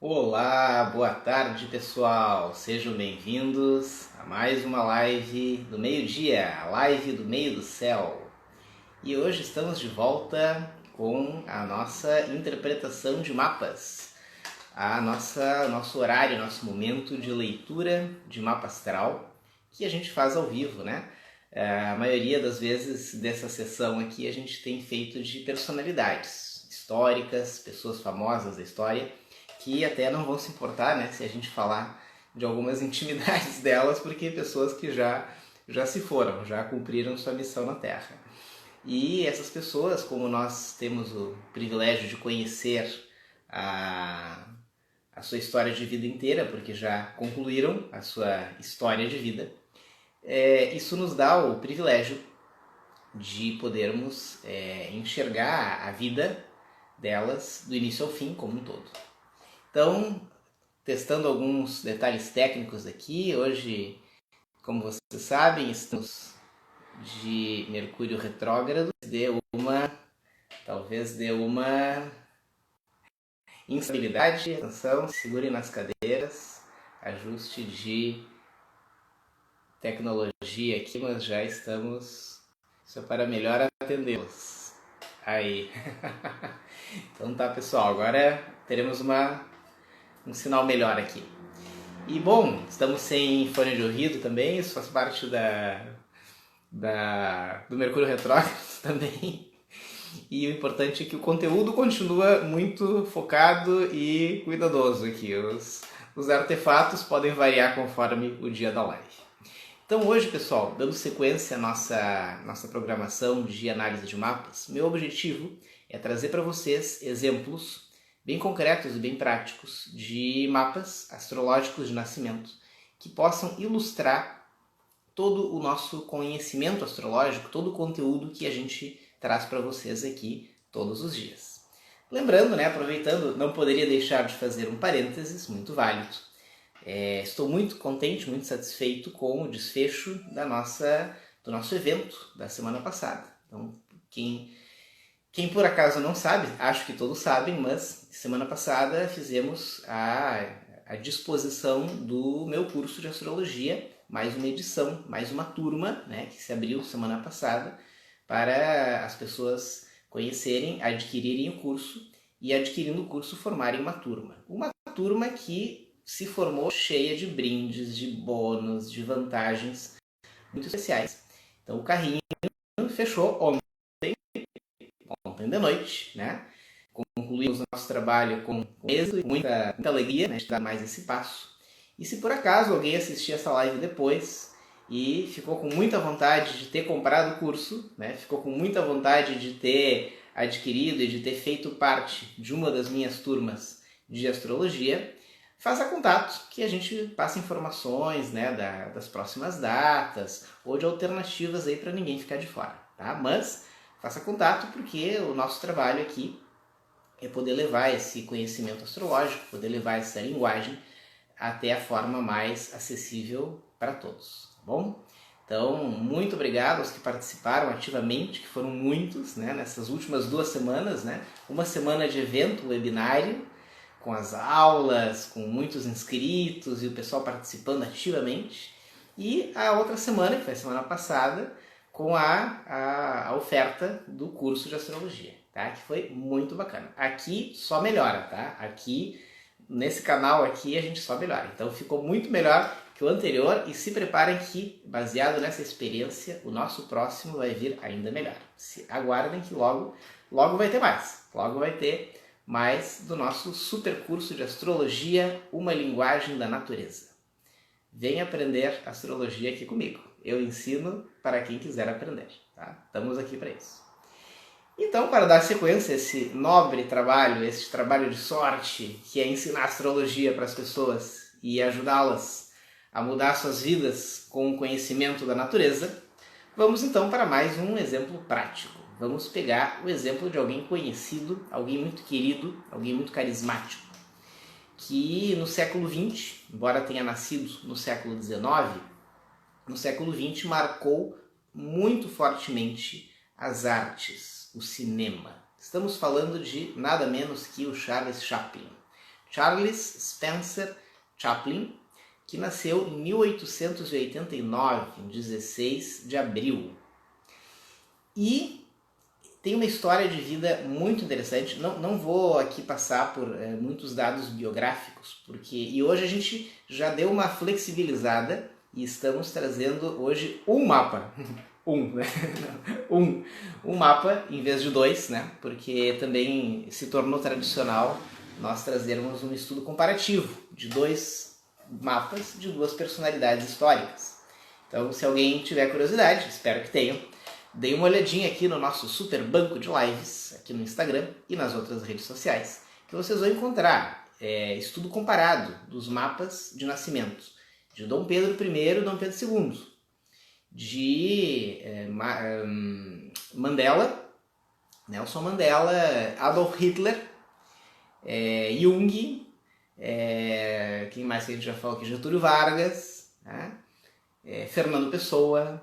Olá, boa tarde pessoal, sejam bem-vindos a mais uma live do meio-dia, a live do meio do céu. E hoje estamos de volta com a nossa interpretação de mapas, nosso horário, nosso momento de leitura de mapa astral, que a gente faz ao vivo, né? A maioria das vezes dessa sessão aqui a gente tem feito de personalidades históricas, pessoas famosas da história, que até não vão se importar, né, se a gente falar de algumas intimidades delas, porque pessoas que já se foram, já cumpriram sua missão na Terra. E essas pessoas, como nós temos o privilégio de conhecer a sua história de vida inteira, porque já concluíram a sua história de vida, isso nos dá o privilégio de podermos enxergar a vida delas do início ao fim como um todo. Então, testando alguns detalhes técnicos aqui, hoje, como vocês sabem, estamos de Mercúrio retrógrado, talvez dê uma instabilidade. Atenção, segurem nas cadeiras, ajuste de tecnologia aqui, mas já estamos só para melhor atendê-los. Aí. Então tá, pessoal, agora teremos um sinal melhor aqui. E bom, estamos sem fone de ouvido também, isso faz parte do Mercúrio retrógrado também. E o importante é que o conteúdo continua muito focado e cuidadoso aqui. Os artefatos podem variar conforme o dia da live. Então hoje, pessoal, dando sequência à nossa programação de análise de mapas, meu objetivo é trazer para vocês exemplos bem concretos e bem práticos de mapas astrológicos de nascimento que possam ilustrar todo o nosso conhecimento astrológico, todo o conteúdo que a gente traz para vocês aqui todos os dias. Lembrando, né, aproveitando, não poderia deixar de fazer um parênteses muito válido. Estou muito contente, muito satisfeito com o desfecho do nosso evento da semana passada. Então, quem por acaso não sabe, acho que todos sabem, mas semana passada fizemos a disposição do meu curso de astrologia, mais uma edição, mais uma turma, né, que se abriu semana passada, para as pessoas conhecerem, adquirirem o curso e, adquirindo o curso, formarem uma turma. Uma turma que se formou cheia de brindes, de bônus, de vantagens muito especiais. Então o carrinho fechou ontem de noite, né? Concluímos o nosso trabalho com êxito e muita alegria, né, de dar mais esse passo. E se por acaso alguém assistir essa live depois e ficou com muita vontade de ter comprado o curso, né, ficou com muita vontade de ter adquirido e de ter feito parte de uma das minhas turmas de astrologia, faça contato que a gente passa informações, né, das próximas datas ou de alternativas aí para ninguém ficar de fora, tá? Mas faça contato porque o nosso trabalho aqui é poder levar esse conhecimento astrológico, poder levar essa linguagem até a forma mais acessível para todos, tá bom? Então, muito obrigado aos que participaram ativamente, que foram muitos, né, nessas últimas 2 semanas, né? Uma semana de evento, webinário, com as aulas, com muitos inscritos e o pessoal participando ativamente. E a outra semana, que foi a semana passada, com a oferta do curso de astrologia, tá? Que foi muito bacana. Aqui só melhora, tá? Aqui, nesse canal aqui, a gente só melhora. Então ficou muito melhor que o anterior e se preparem que, baseado nessa experiência, o nosso próximo vai vir ainda melhor. Aguardem que logo vai ter mais. Logo vai ter mais do nosso super curso de astrologia, uma linguagem da natureza. Venha aprender astrologia aqui comigo. Eu ensino para quem quiser aprender, tá? Estamos aqui para isso. Então, para dar sequência a esse nobre trabalho, esse trabalho de sorte, que é ensinar astrologia para as pessoas e ajudá-las a mudar suas vidas com o conhecimento da natureza, vamos então para mais um exemplo prático. Vamos pegar o exemplo de alguém conhecido, alguém muito querido, alguém muito carismático, que no século XX, embora tenha nascido no século XIX, no século XX marcou muito fortemente as artes, o cinema. Estamos falando de nada menos que o Charles Chaplin. Charles Spencer Chaplin, que nasceu em 1889, em 16 de abril. E tem uma história de vida muito interessante. Não vou aqui passar por muitos dados biográficos, e hoje a gente já deu uma flexibilizada e estamos trazendo hoje um mapa. Né? um mapa em vez de dois, né? Porque também se tornou tradicional nós trazermos um estudo comparativo de dois mapas de duas personalidades históricas. Então, se alguém tiver curiosidade, espero que tenham, dê uma olhadinha aqui no nosso super banco de lives, aqui no Instagram e nas outras redes sociais, que vocês vão encontrar estudo comparado dos mapas de nascimento de Dom Pedro I e Dom Pedro II, de Mandela, Nelson Mandela, Adolf Hitler, Jung, quem mais que a gente já falou aqui? Getúlio Vargas, né? Fernando Pessoa,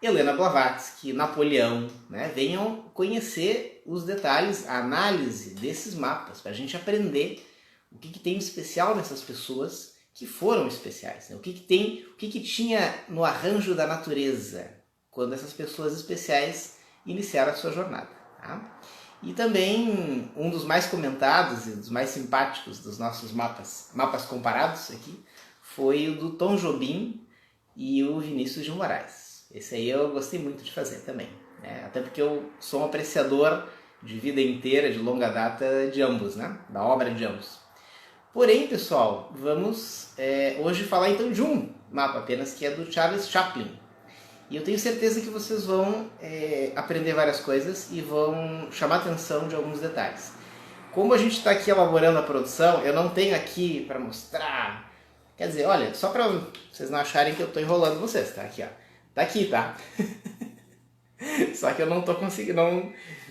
Helena Blavatsky, Napoleão, né? Venham conhecer os detalhes, a análise desses mapas, para a gente aprender o que tem de especial nessas pessoas que foram especiais, né? O que tinha no arranjo da natureza quando essas pessoas especiais iniciaram a sua jornada. Tá? E também um dos mais comentados e dos mais simpáticos dos nossos mapas comparados aqui, foi o do Tom Jobim e o Vinícius de Moraes. Esse aí eu gostei muito de fazer também, né? Até porque eu sou um apreciador de vida inteira, de longa data de ambos, né? Da obra de ambos. Porém, pessoal, vamos hoje falar então de um mapa apenas, que é do Charles Chaplin. E eu tenho certeza que vocês vão aprender várias coisas e vão chamar a atenção de alguns detalhes. Como a gente está aqui elaborando a produção, eu não tenho aqui para mostrar. Quer dizer, olha, só para vocês não acharem que eu estou enrolando vocês, tá? Aqui, ó. Tá aqui, tá? Só que eu não estou conseguindo,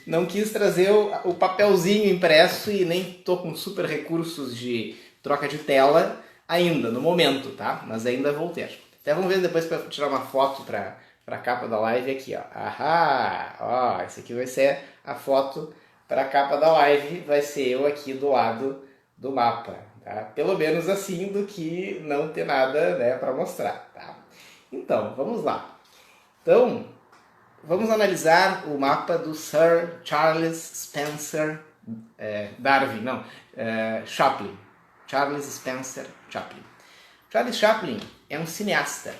não quis trazer o papelzinho impresso e nem estou com super recursos de troca de tela ainda, no momento, tá? Mas ainda vou ter. Até vamos ver depois para tirar uma foto para a capa da live aqui, ó. Ahá! Ó, esse aqui vai ser a foto para a capa da live, vai ser eu aqui do lado do mapa, tá? Pelo menos assim do que não ter nada, né, para mostrar, tá? Então, vamos lá. Então, vamos analisar o mapa do Sir Charles Spencer Chaplin. Charles Spencer Chaplin. Charles Chaplin é um cineasta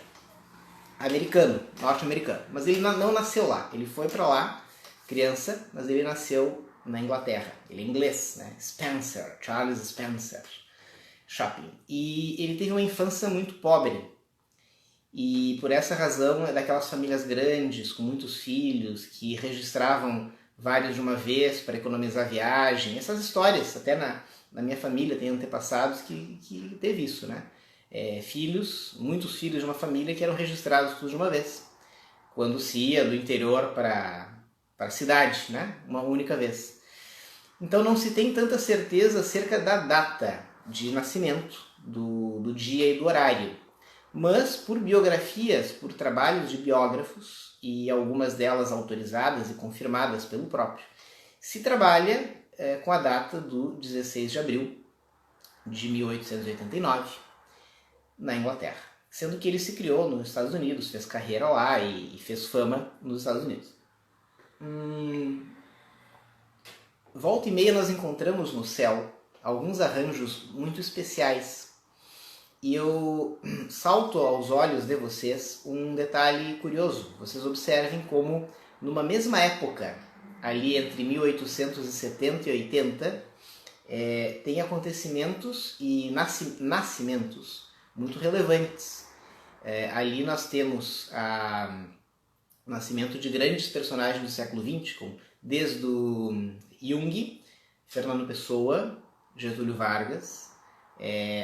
americano, norte-americano, mas ele não nasceu lá. Ele foi para lá, criança, mas ele nasceu na Inglaterra. Ele é inglês, né? Spencer, Charles Spencer Chaplin. E ele teve uma infância muito pobre. E por essa razão é daquelas famílias grandes, com muitos filhos, que registravam vários de uma vez para economizar viagem. Essas histórias, até na minha família tem antepassados que teve isso, né? Muitos filhos de uma família que eram registrados tudo de uma vez, quando se ia do interior para a cidade, né? Uma única vez. Então não se tem tanta certeza acerca da data de nascimento, do dia e do horário. Mas por biografias, por trabalhos de biógrafos, e algumas delas autorizadas e confirmadas pelo próprio, se trabalha com a data do 16 de abril de 1889, na Inglaterra. Sendo que ele se criou nos Estados Unidos, fez carreira lá e fez fama nos Estados Unidos. Volta e meia nós encontramos no céu alguns arranjos muito especiais. E eu salto aos olhos de vocês um detalhe curioso. Vocês observem como, numa mesma época, ali entre 1870 e 80, tem acontecimentos e nascimentos muito relevantes. Ali nós temos o nascimento de grandes personagens do século XX, desde o Jung, Fernando Pessoa, Getúlio Vargas,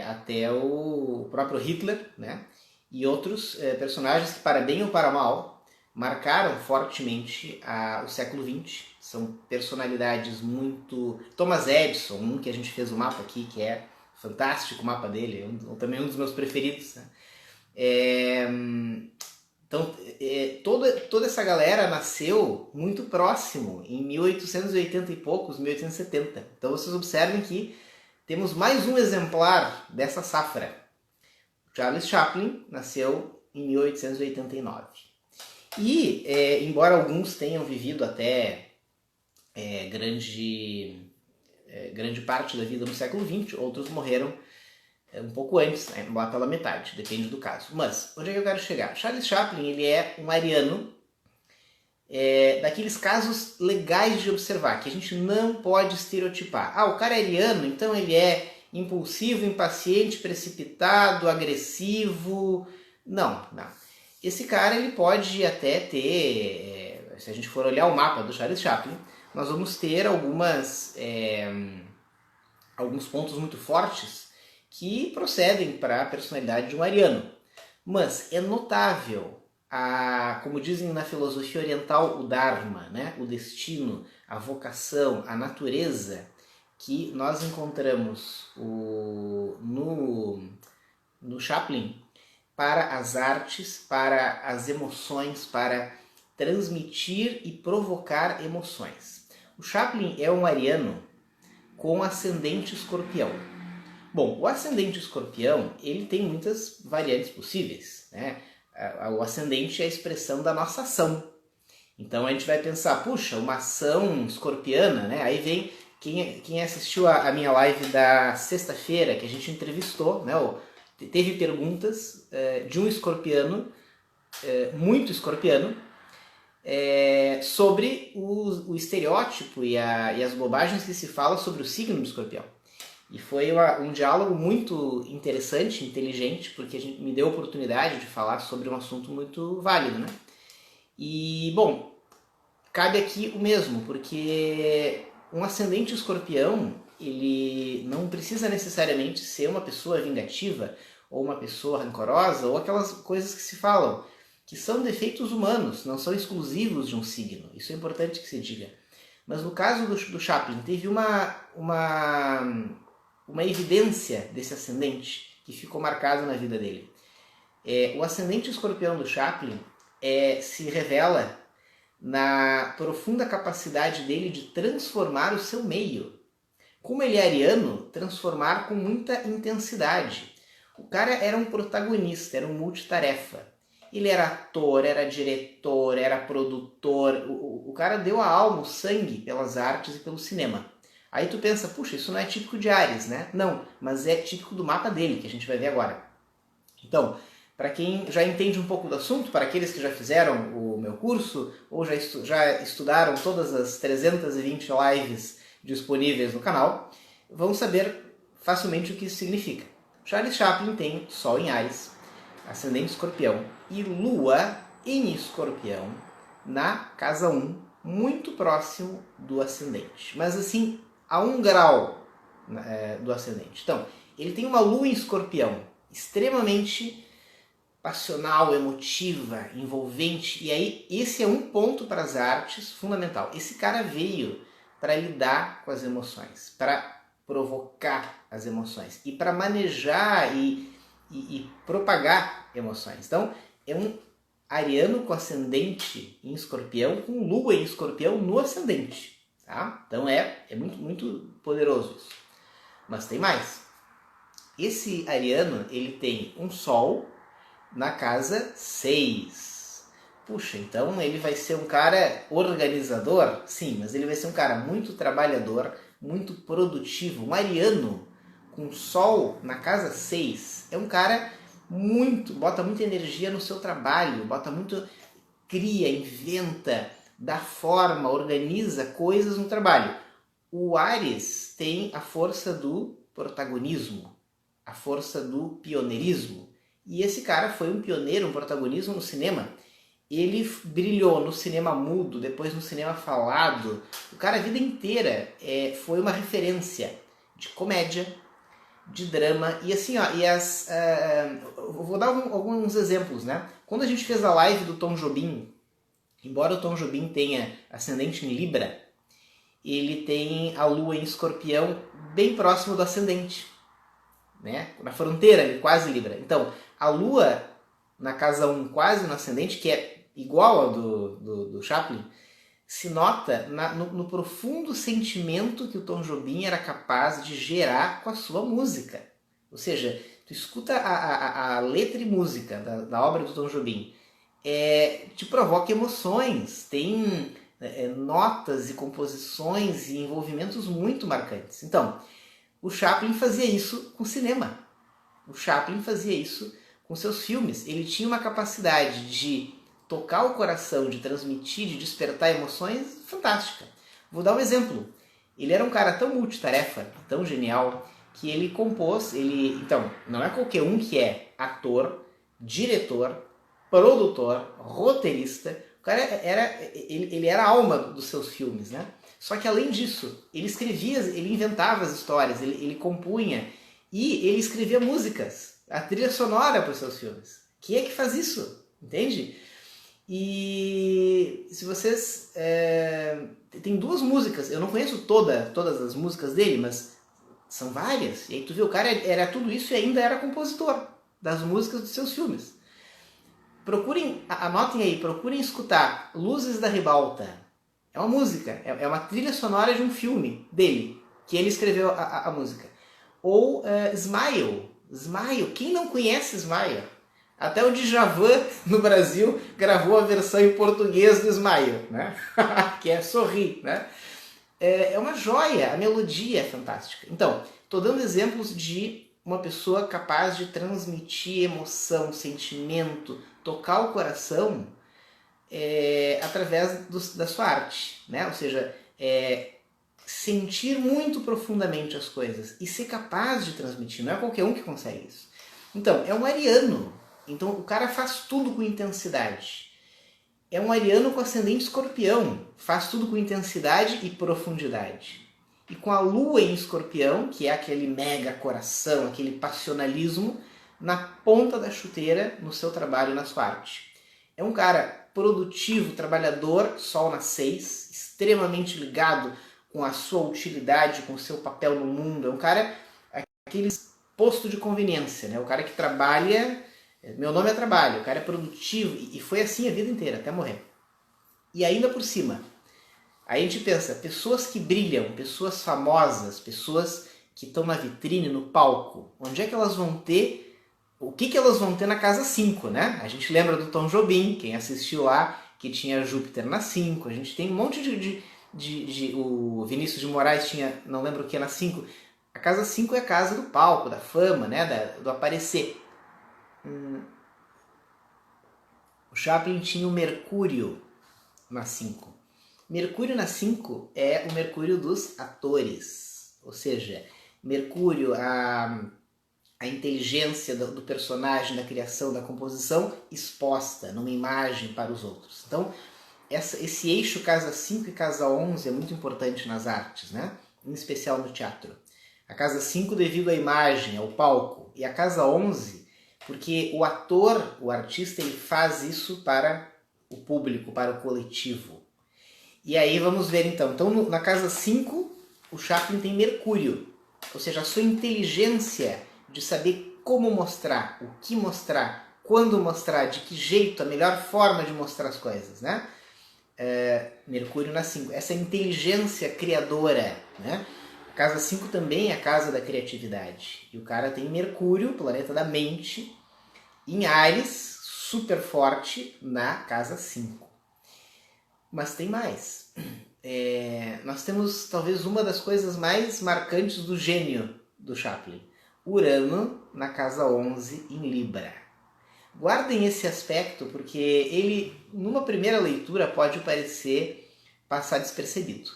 até o próprio Hitler, né? E outros personagens que, para bem ou para mal, marcaram fortemente o século XX. São personalidades muito... Thomas Edison, um que a gente fez o mapa aqui, que é fantástico o mapa dele, também um dos meus preferidos, né? Então, toda essa galera nasceu muito próximo, em 1880 e poucos, 1870. Então vocês observem que temos mais um exemplar dessa safra. Charles Chaplin nasceu em 1889. E, embora alguns tenham vivido até grande parte da vida no século XX, outros morreram um pouco antes, lá pela metade, depende do caso. Mas, onde é que eu quero chegar? Charles Chaplin, ele é um ariano, daqueles casos legais de observar, que a gente não pode estereotipar. O cara é ariano, então ele é impulsivo, impaciente, precipitado, agressivo. Não. Esse cara, ele pode até ter, se a gente for olhar o mapa do Charles Chaplin, nós vamos ter alguns pontos muito fortes que procedem para a personalidade de um ariano. Mas é notável, como dizem na filosofia oriental, o Dharma, né? O destino, a vocação, a natureza, que nós encontramos no Chaplin para as artes, para as emoções, para transmitir e provocar emoções. O Chaplin é um ariano com ascendente escorpião. Bom, o ascendente escorpião, ele tem muitas variantes possíveis, né? O ascendente é a expressão da nossa ação. Então a gente vai pensar, puxa, uma ação escorpiana, né? Aí vem quem assistiu a minha live da sexta-feira, que a gente entrevistou, né? Teve perguntas de um escorpiano, muito escorpiano, sobre o estereótipo e as bobagens que se fala sobre o signo do escorpião. E foi um diálogo muito interessante, inteligente, porque a gente me deu a oportunidade de falar sobre um assunto muito válido, né? E, bom, cabe aqui o mesmo, porque um ascendente escorpião, ele não precisa necessariamente ser uma pessoa vingativa, ou uma pessoa rancorosa, ou aquelas coisas que se falam, que são defeitos humanos, não são exclusivos de um signo. Isso é importante que se diga. Mas no caso do Chaplin, teve uma evidência desse ascendente que ficou marcado na vida dele. O ascendente escorpião do Chaplin se revela na profunda capacidade dele de transformar o seu meio. Como ele é ariano, transformar com muita intensidade. O cara era um protagonista, era um multitarefa. Ele era ator, era diretor, era produtor. O cara deu a alma, o sangue pelas artes e pelo cinema. Aí tu pensa, puxa, isso não é típico de Áries, né? Não, mas é típico do mapa dele, que a gente vai ver agora. Então, para quem já entende um pouco do assunto, para aqueles que já fizeram o meu curso, ou já estudaram todas as 320 lives disponíveis no canal, vão saber facilmente o que isso significa. Charles Chaplin tem Sol em Áries, ascendente escorpião, e Lua em escorpião na casa 1, muito próximo do ascendente. Mas assim, a 1 grau do ascendente. Então, ele tem uma Lua em escorpião, extremamente passional, emotiva, envolvente. E aí, esse é um ponto para as artes fundamental. Esse cara veio para lidar com as emoções, para provocar as emoções e para manejar e propagar emoções. Então, é um ariano com ascendente em escorpião, com lua em escorpião no ascendente. Tá? Então, é muito, muito poderoso isso. Mas tem mais. Esse ariano, ele tem um sol na casa 6. Puxa, então ele vai ser um cara organizador? Sim, mas ele vai ser um cara muito trabalhador, muito produtivo. Um ariano com sol na casa 6 é um cara bota muita energia no seu trabalho, cria, inventa, dá forma, organiza coisas no trabalho. O Áries tem a força do protagonismo, a força do pioneirismo. E esse cara foi um pioneiro, um protagonismo no cinema. Ele brilhou no cinema mudo, depois no cinema falado. O cara a vida inteira foi uma referência de comédia, de drama. E assim, ó, vou dar alguns exemplos, né? Quando a gente fez a live do Tom Jobim, embora o Tom Jobim tenha ascendente em Libra, ele tem a lua em escorpião bem próximo do ascendente, né? Na fronteira, quase Libra. Então, a lua na casa 1 quase no ascendente, que é igual ao do Chaplin, se nota no profundo sentimento que o Tom Jobim era capaz de gerar com a sua música. Ou seja, tu escuta a letra e música da obra do Tom Jobim, te provoca emoções, tem notas e composições e envolvimentos muito marcantes. Então, o Chaplin fazia isso com cinema. O Chaplin fazia isso com seus filmes. Ele tinha uma capacidade de tocar o coração, de transmitir, de despertar emoções fantástica. Vou dar um exemplo. Ele era um cara tão multitarefa, tão genial, que ele compôs, então, não é qualquer um que é ator, diretor, produtor, roteirista. O cara ele era a alma dos seus filmes, né? Só que além disso, ele escrevia, ele inventava as histórias, ele compunha e ele escrevia músicas, a trilha sonora para os seus filmes. Quem é que faz isso? Entende? E se vocês... tem duas músicas, eu não conheço todas as músicas dele, mas são várias. E aí tu vê, o cara era tudo isso e ainda era compositor das músicas dos seus filmes. Anotem aí, procurem escutar Luzes da Ribalta. É uma música, é uma trilha sonora de um filme dele, que ele escreveu a música. Ou Smile. Smile, quem não conhece Smile? Até o Djavan, no Brasil, gravou a versão em português do Smile, né? Que é Sorrir, né? É uma joia, a melodia é fantástica. Então, estou dando exemplos de uma pessoa capaz de transmitir emoção, sentimento, tocar o coração através da sua arte, né? Ou seja, sentir muito profundamente as coisas e ser capaz de transmitir. Não é qualquer um que consegue isso. Então, é um ariano. Então, o cara faz tudo com intensidade. É um ariano com ascendente escorpião. Faz tudo com intensidade e profundidade. E com a lua em escorpião, que é aquele mega coração, aquele passionalismo, na ponta da chuteira no seu trabalho e na sua arte. É um cara produtivo, trabalhador, sol na 6, extremamente ligado com a sua utilidade, com o seu papel no mundo. É um cara, aquele posto de conveniência, né? O cara que trabalha, meu nome é trabalho, o cara é produtivo, e foi assim a vida inteira, até morrer. E ainda por cima, aí a gente pensa, pessoas que brilham, pessoas famosas, pessoas que estão na vitrine, no palco, onde é que elas vão ter, o que elas vão ter na casa 5, né? A gente lembra do Tom Jobim, quem assistiu lá, que tinha Júpiter na 5, a gente tem um monte o Vinícius de Moraes tinha, não lembro o que, na 5. A casa 5 é a casa do palco, da fama, né? Do aparecer. O Chaplin tinha o Mercúrio na 5. Mercúrio na 5 é o Mercúrio dos atores. Ou seja, Mercúrio, a inteligência do personagem, da criação, da composição, exposta numa imagem para os outros. Então, esse eixo casa 5 e casa 11 é muito importante nas artes, né? Em especial no teatro. A casa 5 devido à imagem, ao palco, e a casa 11 porque o ator, o artista, ele faz isso para o público, para o coletivo. E aí vamos ver então. Então na casa 5 o Chaplin tem Mercúrio, ou seja, a sua inteligência de saber como mostrar, o que mostrar, quando mostrar, de que jeito, a melhor forma de mostrar as coisas, né? Mercúrio na 5, essa inteligência criadora, né? A casa 5 também é a casa da criatividade. E o cara tem Mercúrio, planeta da mente, em Áries, super forte, na casa 5. Mas tem mais. Nós temos talvez uma das coisas mais marcantes do gênio do Chaplin. Urano na casa 11 em Libra. Guardem esse aspecto porque ele, numa primeira leitura, pode parecer passar despercebido.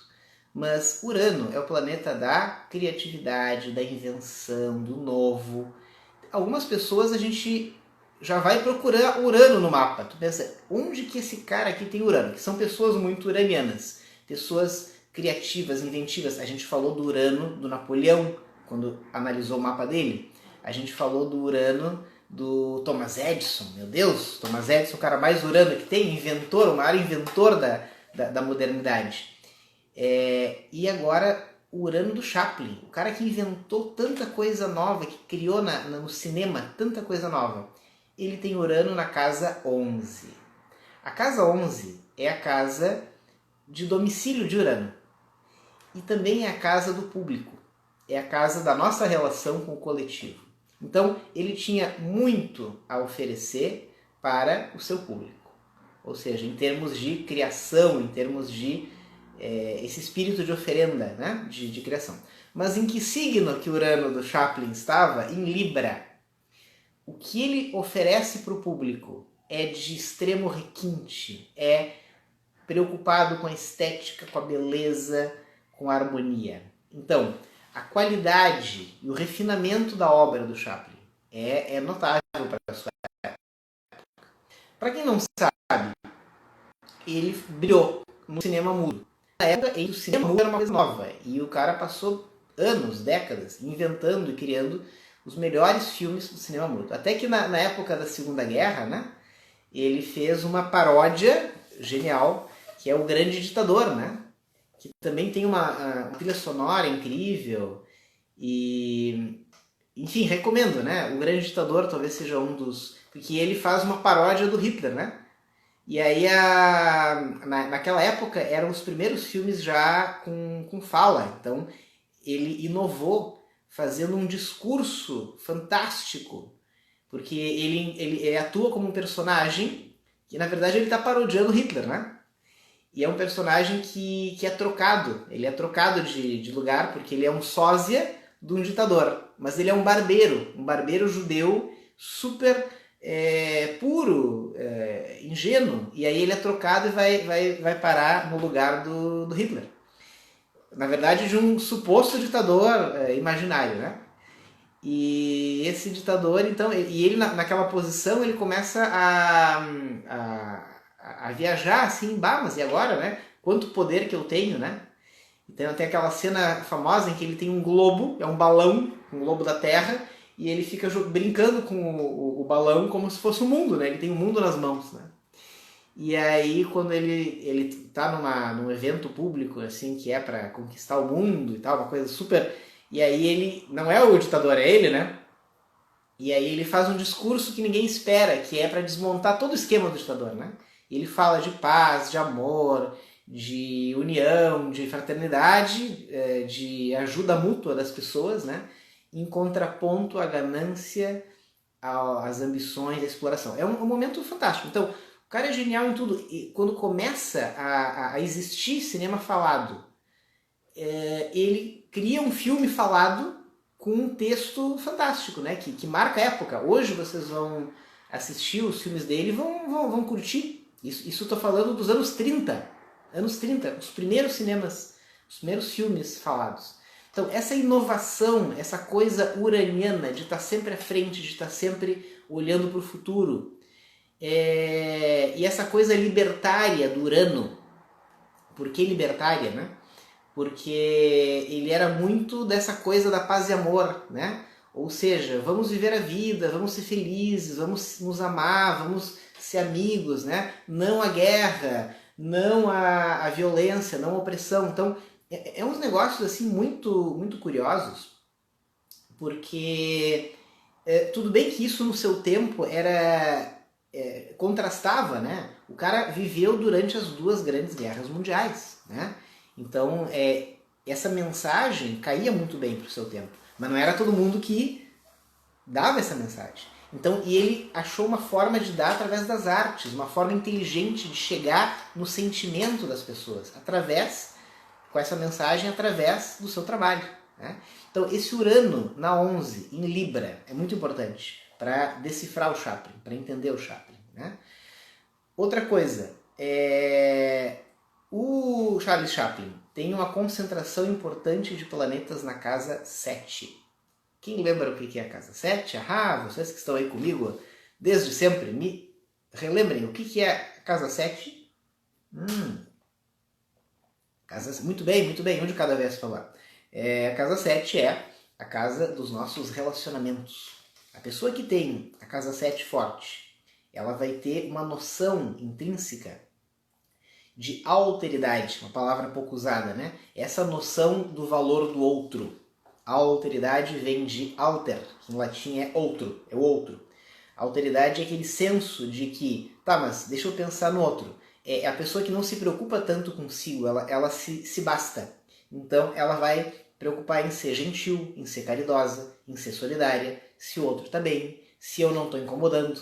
Mas Urano é o planeta da criatividade, da invenção, do novo. Algumas pessoas a gente já vai procurar Urano no mapa. Tu pensa, onde que esse cara aqui tem Urano? Que são pessoas muito uranianas, pessoas criativas, inventivas. A gente falou do Urano do Napoleão, quando analisou o mapa dele. A gente falou do Urano do Thomas Edison. Meu Deus, Thomas Edison, o cara mais Urano que tem, inventor, o maior inventor da modernidade. E agora o Urano do Chaplin, o cara que inventou tanta coisa nova, que criou no cinema tanta coisa nova. Ele tem Urano na casa 11. A casa 11 é a casa de domicílio de Urano. E também é a casa do público. É a casa da nossa relação com o coletivo. Então, ele tinha muito a oferecer para o seu público. Ou seja, em termos de criação, em termos de esse espírito de oferenda, né? de criação. Mas em que signo que Urano do Chaplin estava? Em Libra. O que ele oferece para o público é de extremo requinte, é preocupado com a estética, com a beleza, com a harmonia. Então, a qualidade e o refinamento da obra do Chaplin é notável para a sua época. Para quem não sabe, ele brilhou no cinema mudo. Na época, o cinema mudo era uma coisa nova e o cara passou anos, décadas, inventando e criando os melhores filmes do cinema mudo. Até que na época da Segunda Guerra, né, ele fez uma paródia genial, que é O Grande Ditador, né? Que também tem uma trilha sonora incrível e, enfim, recomendo, né? O Grande Ditador talvez seja um dos... porque ele faz uma paródia do Hitler, né? E aí, naquela época, eram os primeiros filmes já com fala. Então, ele inovou fazendo um discurso fantástico, porque ele atua como um personagem que, na verdade, ele está parodiando Hitler, né? E é um personagem que é trocado. Ele é trocado de lugar porque ele é um sósia de um ditador. Mas ele é um barbeiro judeu super puro, ingênuo. E aí ele é trocado e vai parar no lugar do Hitler. Na verdade, de um suposto ditador imaginário, né? E esse ditador, então, e ele naquela posição, ele começa a viajar assim, mas e agora, né? Quanto poder que eu tenho, né? Então tem aquela cena famosa em que ele tem um globo, é um balão, um globo da Terra, e ele fica brincando com o balão como se fosse o mundo, né? Ele tem o mundo nas mãos, né? E aí quando ele tá num evento público, assim, que é para conquistar o mundo e tal, uma coisa super... E aí ele, não é o ditador, é ele, né? E aí ele faz um discurso que ninguém espera, que é para desmontar todo o esquema do ditador, né? Ele fala de paz, de amor, de união, de fraternidade, de ajuda mútua das pessoas, né? Em contraponto à ganância, às ambições, à exploração. É um momento fantástico. Então, o cara é genial em tudo. E quando começa a existir cinema falado, ele cria um filme falado com um texto fantástico, né? Que marca a época. Hoje vocês vão assistir os filmes dele e vão curtir. Isso eu tô falando dos anos 30. Anos 30, os primeiros cinemas, os primeiros filmes falados. Então, essa inovação, essa coisa uraniana de estar sempre à frente, de estar sempre olhando para o futuro, e essa coisa libertária do Urano. Por que libertária, né? Porque ele era muito dessa coisa da paz e amor, né? Ou seja, vamos viver a vida, vamos ser felizes, vamos nos amar, vamos ser amigos, né? Não a guerra, não a violência, não a opressão. Então, é uns negócios assim muito, muito curiosos, porque tudo bem que isso no seu tempo era contrastava, né? O cara viveu durante as duas grandes guerras mundiais, né? Então, essa mensagem caía muito bem para o seu tempo, mas não era todo mundo que dava essa mensagem. Então, e ele achou uma forma de dar através das artes, uma forma inteligente de chegar no sentimento das pessoas, com essa mensagem, através do seu trabalho, né? Então, esse Urano na 11, em Libra, é muito importante para decifrar o Chaplin, para entender o Chaplin, né? Outra coisa, o Charles Chaplin tem uma concentração importante de planetas na casa 7. Quem lembra o que é a casa 7? Vocês que estão aí comigo desde sempre, me relembrem o que é a casa 7? Muito bem, um de cada vez falar. A casa 7 é a casa dos nossos relacionamentos. A pessoa que tem a casa 7 forte, ela vai ter uma noção intrínseca de alteridade, uma palavra pouco usada, né? Essa noção do valor do outro. A alteridade vem de alter, que em latim é outro, é o outro. A alteridade é aquele senso de que, tá, mas deixa eu pensar no outro. é a pessoa que não se preocupa tanto consigo, ela se basta. Então ela vai preocupar em ser gentil, em ser caridosa, em ser solidária, se o outro está bem, se eu não estou incomodando,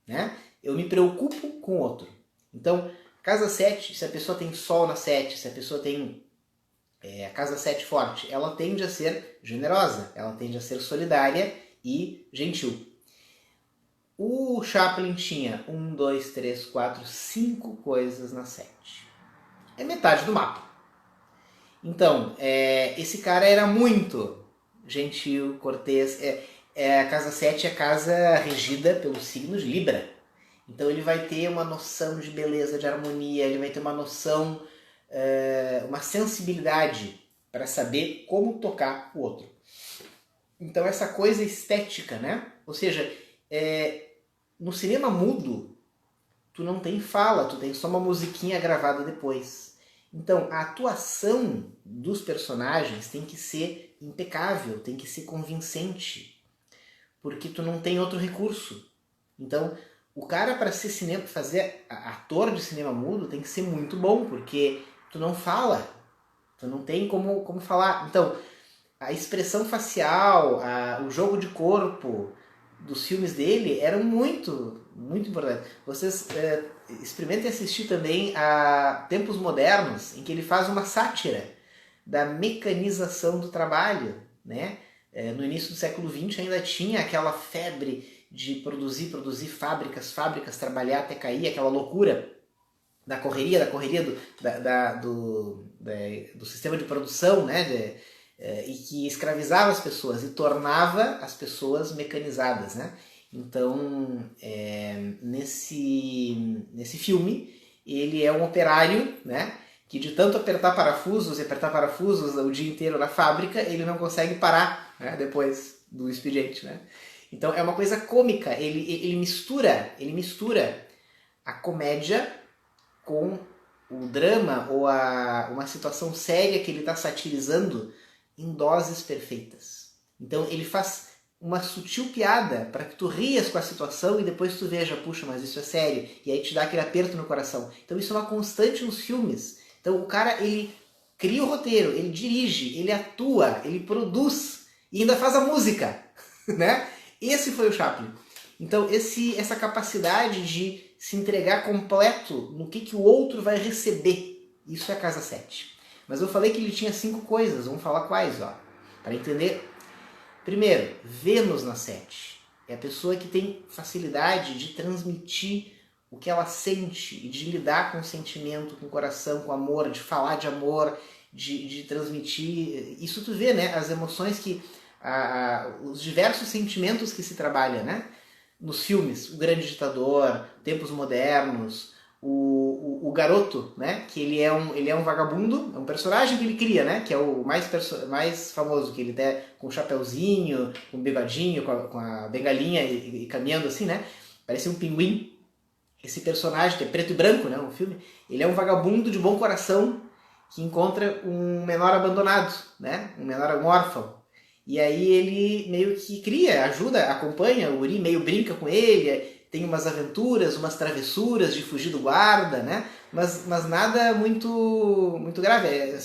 né? Eu me preocupo com o outro. Então, casa 7, se a pessoa tem sol na 7, se a pessoa tem a casa 7 forte, ela tende a ser generosa, ela tende a ser solidária e gentil. O Chaplin tinha 1, 2, 3, 4, 5 coisas na 7. É metade do mapa. Então, esse cara era muito gentil, cortês. A casa 7 é a casa regida pelo signo de Libra. Então ele vai ter uma noção de beleza, de harmonia, ele vai ter uma noção, uma sensibilidade para saber como tocar o outro. Então essa coisa estética, né? Ou seja, no cinema mudo, tu não tem fala, tu tem só uma musiquinha gravada depois. Então, a atuação dos personagens tem que ser impecável, tem que ser convincente, porque tu não tem outro recurso. Então, o cara para ser fazer ator de cinema mudo tem que ser muito bom, porque tu não fala, tu não tem como falar. Então, a expressão facial, o jogo de corpo dos filmes dele eram muito importantes. Vocês experimentem assistir também a Tempos Modernos, em que ele faz uma sátira da mecanização do trabalho, né? No início do século XX ainda tinha aquela febre de produzir fábricas, trabalhar até cair, aquela loucura da correria do sistema de produção, né? E que escravizava as pessoas e tornava as pessoas mecanizadas, né? Então, nesse filme, ele é um operário, né? Que de tanto apertar parafusos o dia inteiro na fábrica, ele não consegue parar, né? Depois do expediente, né? Então é uma coisa cômica, ele mistura a comédia com o drama ou uma situação séria que ele está satirizando em doses perfeitas. Então ele faz uma sutil piada para que tu rias com a situação e depois tu veja, puxa, mas isso é sério, e aí te dá aquele aperto no coração. Então isso é uma constante nos filmes. Então o cara, ele cria o roteiro, ele dirige, ele atua, ele produz e ainda faz a música, né? Esse foi o Chaplin. Então essa capacidade de se entregar completo no que o outro vai receber, isso é a casa 7. Mas eu falei que ele tinha 5 coisas, vamos falar quais, ó, para entender. Primeiro, Vênus na 7. É a pessoa que tem facilidade de transmitir o que ela sente e de lidar com o sentimento, com o coração, com o amor, de falar de amor, de transmitir. Isso tu vê, né? As emoções que... os diversos sentimentos que se trabalha, né? Nos filmes, O Grande Ditador, Tempos Modernos, o Garoto, né? Que ele é um vagabundo, é um personagem que ele cria, né? Que é o mais famoso, que ele tá com um chapeuzinho, com um bigodinho, com a bengalinha e caminhando assim, né? Parece um pinguim. Esse personagem, que é preto e branco, né? O filme, ele é um vagabundo de bom coração que encontra um menor abandonado, né? Um órfão. E aí ele meio que cria, ajuda, acompanha, o Uri meio brinca com ele, tem umas aventuras, umas travessuras de fugir do guarda, né? Mas nada muito grave,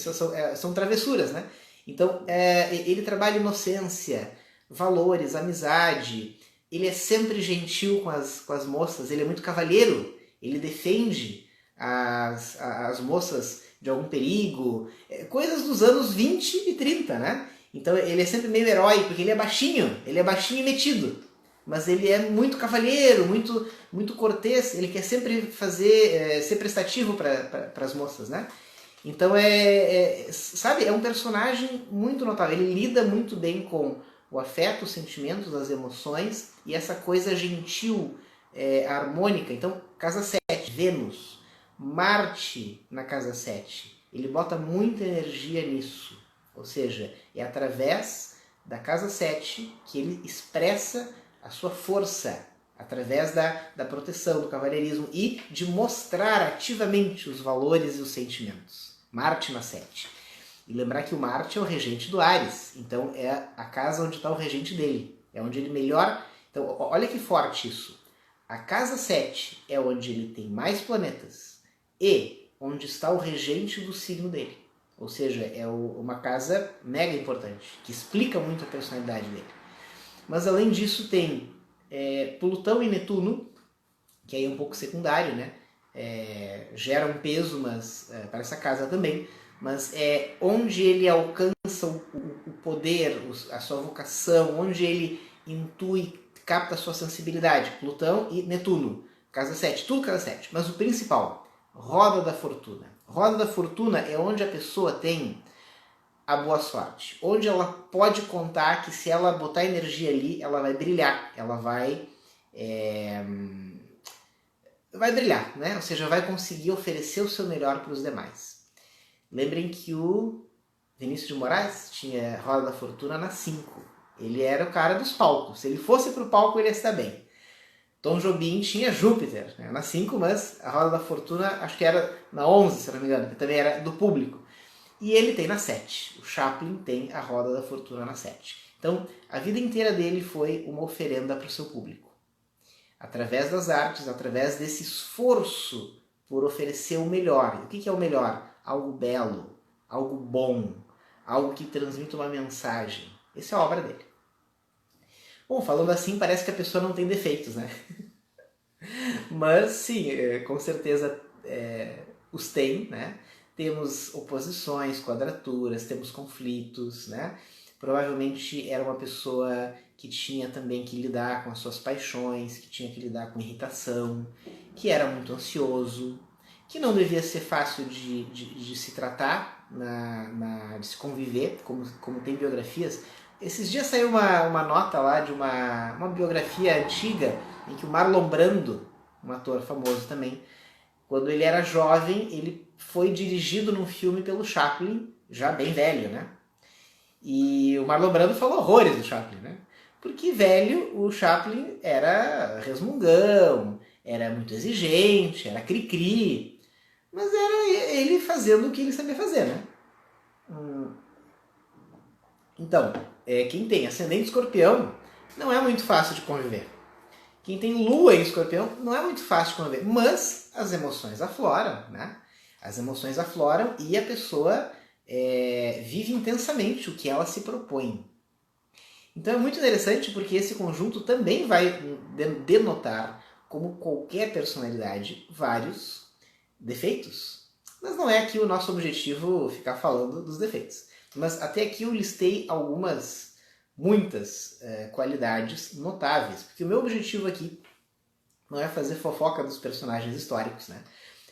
são travessuras, né? Então ele trabalha inocência, valores, amizade, ele é sempre gentil com as moças, ele é muito cavalheiro, ele defende as moças de algum perigo, coisas dos anos 20 e 30, né? Então ele é sempre meio herói, porque ele é baixinho e metido. Mas ele é muito cavalheiro, muito cortês, ele quer sempre ser prestativo para as moças, né? Então sabe, é um personagem muito notável, ele lida muito bem com o afeto, os sentimentos, as emoções e essa coisa gentil, harmônica. Então, casa 7, Vênus, Marte na casa 7, ele bota muita energia nisso. Ou seja, é através da casa 7 que ele expressa a sua força, através da proteção, do cavalheirismo e de mostrar ativamente os valores e os sentimentos. Marte na 7. E lembrar que o Marte é o regente do Áries, então é a casa onde está o regente dele, é onde ele melhor... Então, olha que forte isso. A casa 7 é onde ele tem mais planetas, e onde está o regente do signo dele. Ou seja, é uma casa mega importante, que explica muito a personalidade dele. Mas além disso tem Plutão e Netuno, que aí é um pouco secundário, né? Gera um peso para essa casa também, mas é onde ele alcança o poder, a sua vocação, onde ele intui, capta a sua sensibilidade. Plutão e Netuno, casa 7, tudo casa 7. Mas o principal, roda da fortuna. Roda da fortuna é onde a pessoa tem a boa sorte, onde ela pode contar que se ela botar energia ali, ela vai brilhar, ela vai brilhar, né? Ou seja, vai conseguir oferecer o seu melhor para os demais. Lembrem que o Vinícius de Moraes tinha roda da fortuna na 5. Ele era o cara dos palcos. Se ele fosse para o palco, ele ia estar bem. Tom Jobim tinha Júpiter, né, na 5, mas a roda da fortuna acho que era na 11, se não me engano, que também era do público. E ele tem na 7. O Chaplin tem a roda da fortuna na 7. Então, a vida inteira dele foi uma oferenda para o seu público. Através das artes, através desse esforço por oferecer o melhor. O que é o melhor? Algo belo, algo bom, algo que transmite uma mensagem. Essa é a obra dele. Bom, falando assim, parece que a pessoa não tem defeitos, né? Mas sim, com certeza os tem, né? Temos oposições, quadraturas, temos conflitos, né? Provavelmente era uma pessoa que tinha também que lidar com as suas paixões, que tinha que lidar com irritação, que era muito ansioso, que não devia ser fácil de se tratar, de se conviver, como tem biografias. Esses dias saiu uma nota lá de uma biografia antiga em que o Marlon Brando, um ator famoso também, quando ele era jovem, ele foi dirigido num filme pelo Chaplin, já bem velho, né? E o Marlon Brando falou horrores do Chaplin, né? Porque velho, o Chaplin era resmungão, era muito exigente, era cri-cri, mas era ele fazendo o que ele sabia fazer, né? Então, quem tem ascendente escorpião não é muito fácil de conviver. Quem tem lua em escorpião não é muito fácil de conviver, mas as emoções afloram, né? As emoções afloram e a pessoa vive intensamente o que ela se propõe. Então é muito interessante porque esse conjunto também vai denotar, como qualquer personalidade, vários defeitos. Mas não é aqui o nosso objetivo ficar falando dos defeitos. Mas até aqui eu listei muitas qualidades notáveis. Porque o meu objetivo aqui não é fazer fofoca dos personagens históricos, né?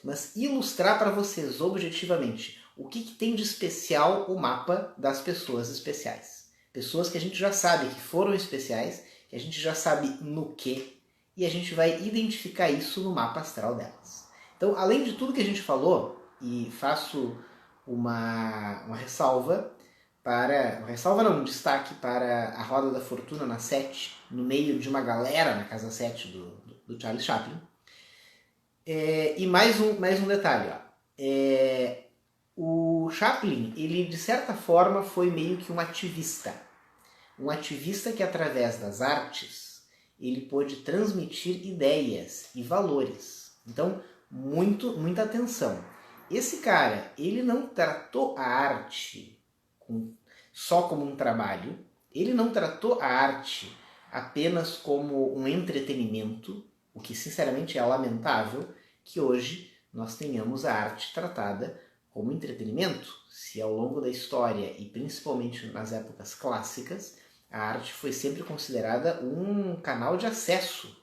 Mas ilustrar para vocês objetivamente o que tem de especial o mapa das pessoas especiais. Pessoas que a gente já sabe que foram especiais, que a gente já sabe no que, e a gente vai identificar isso no mapa astral delas. Então, além de tudo que a gente falou, e faço uma ressalva um destaque para a Roda da Fortuna na 7, no meio de uma galera na casa 7 do Charlie Chaplin. E mais um detalhe, ó. O Chaplin, ele de certa forma foi meio que um ativista que através das artes ele pôde transmitir ideias e valores. Então, muita atenção. Esse cara, ele não tratou a arte só como um trabalho, ele não tratou a arte apenas como um entretenimento, o que sinceramente é lamentável que hoje nós tenhamos a arte tratada como entretenimento. Se ao longo da história, e principalmente nas épocas clássicas, a arte foi sempre considerada um canal de acesso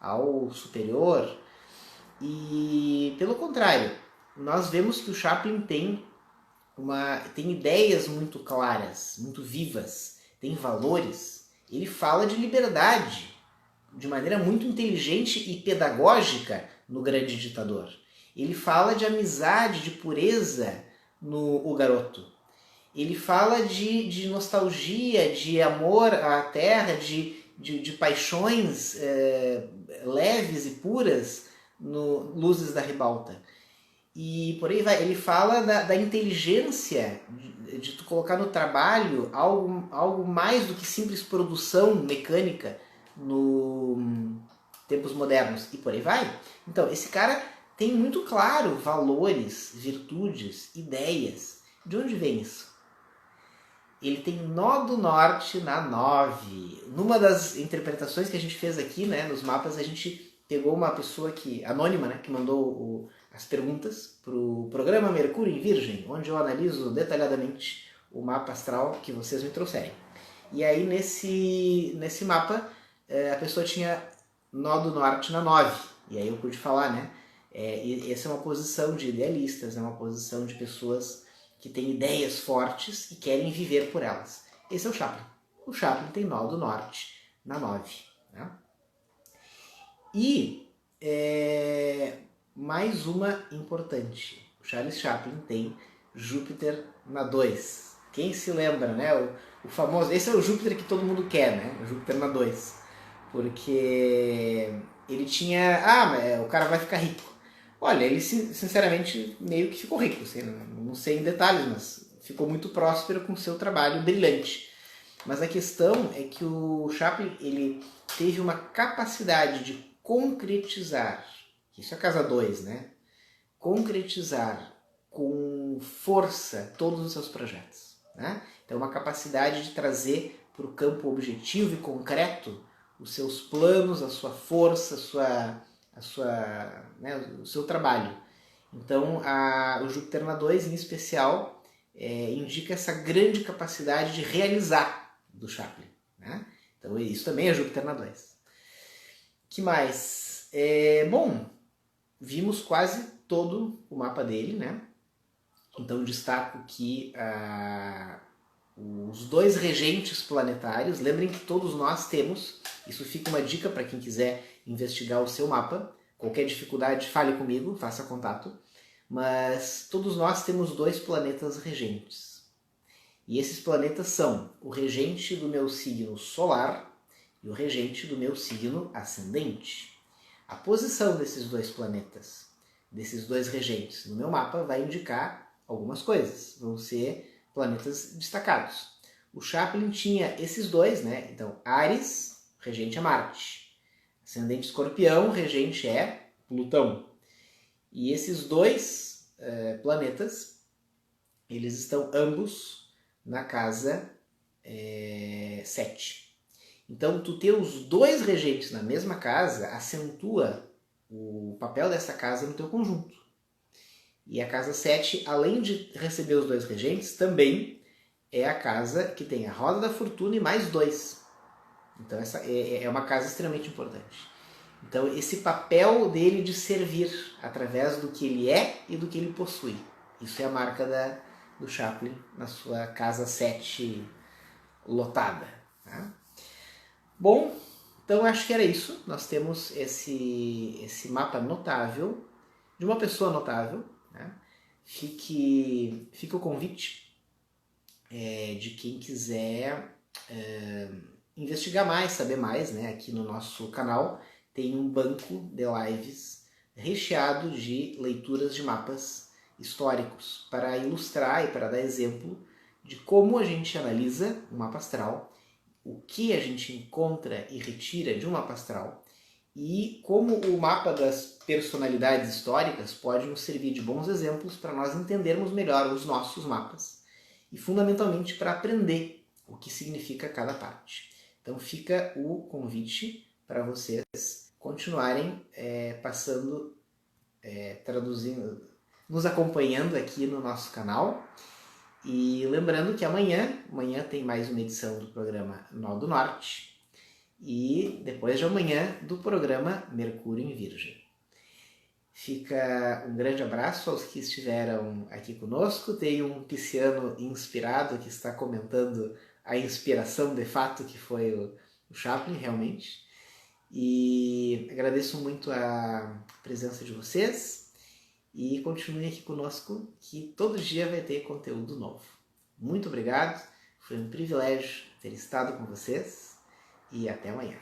ao superior, e pelo contrário, nós vemos que o Chaplin tem ideias muito claras, muito vivas, tem valores. Ele fala de liberdade de maneira muito inteligente e pedagógica no Grande Ditador. Ele fala de amizade, de pureza no O Garoto. Ele fala de nostalgia, de amor à terra, de paixões leves e puras no Luzes da Ribalta. E por aí vai. Ele fala da inteligência de tu colocar no trabalho algo mais do que simples produção mecânica no tempos modernos. E por aí vai. Então, esse cara tem muito claro valores, virtudes, ideias. De onde vem isso? Ele tem nó do norte na 9. Numa das interpretações que a gente fez aqui, né, nos mapas, a gente pegou uma pessoa anônima, né, que mandou as perguntas para o programa Mercúrio em Virgem, onde eu analiso detalhadamente o mapa astral que vocês me trouxerem. E aí nesse mapa a pessoa tinha nó do norte na 9. E aí eu pude falar, né? Essa é uma posição de idealistas, é uma posição de pessoas que têm ideias fortes e querem viver por elas. Esse é o Chaplin. O Chaplin tem nó do norte na 9. Né? E mais uma importante. O Charles Chaplin tem Júpiter na 2. Quem se lembra, né? O famoso... Esse é o Júpiter que todo mundo quer, né? O Júpiter na 2. Porque ele tinha... o cara vai ficar rico. Olha, ele sinceramente meio que ficou rico. Assim, não sei em detalhes, mas ficou muito próspero com o seu trabalho brilhante. Mas a questão é que o Chaplin ele teve uma capacidade de concretizar, isso é a casa 2, né? Concretizar com força todos os seus projetos. Né? Então, uma capacidade de trazer para o campo objetivo e concreto os seus planos, a sua força, o seu trabalho. Então, o Júpiter na 2, em especial, indica essa grande capacidade de realizar do Chaplin. Né? Então, isso também é Júpiter na 2. Que mais? Bom, vimos quase todo o mapa dele, né? Então destaco que os 2 regentes planetários, lembrem que todos nós temos, isso fica uma dica para quem quiser investigar o seu mapa, qualquer dificuldade fale comigo, faça contato, mas todos nós temos 2 planetas regentes. E esses planetas são o regente do meu signo solar e o regente do meu signo ascendente. A posição desses 2 planetas, desses 2 regentes no meu mapa vai indicar algumas coisas, vão ser planetas destacados. O Chaplin tinha esses 2, né? Então, Áries, regente é Marte. Ascendente Escorpião, regente é Plutão. E esses 2 planetas, eles estão ambos na casa 7. Então, tu ter os 2 regentes na mesma casa acentua o papel dessa casa no teu conjunto. E a casa 7, além de receber os 2 regentes, também é a casa que tem a roda da fortuna e mais 2. Então essa é uma casa extremamente importante. Então esse papel dele de servir através do que ele é e do que ele possui. Isso é a marca do Chaplin na sua casa 7 lotada. Tá? Bom, então acho que era isso. Nós temos esse mapa notável, de uma pessoa notável. Né? Fique o convite de quem quiser investigar mais, saber mais, né? Aqui no nosso canal tem um banco de lives recheado de leituras de mapas históricos para ilustrar e para dar exemplo de como a gente analisa um mapa astral, o que a gente encontra e retira de um mapa astral e como o mapa das personalidades históricas pode nos servir de bons exemplos para nós entendermos melhor os nossos mapas e fundamentalmente para aprender o que significa cada parte. Então fica o convite para vocês continuarem traduzindo, nos acompanhando aqui no nosso canal. E lembrando que amanhã tem mais uma edição do programa Nó do Norte e depois de amanhã do programa Mercúrio em Virgem. Fica um grande abraço aos que estiveram aqui conosco. Tem um pisciano inspirado que está comentando a inspiração de fato que foi o Chaplin, realmente. E agradeço muito a presença de vocês e continuem aqui conosco que todo dia vai ter conteúdo novo. Muito obrigado, foi um privilégio ter estado com vocês e até amanhã.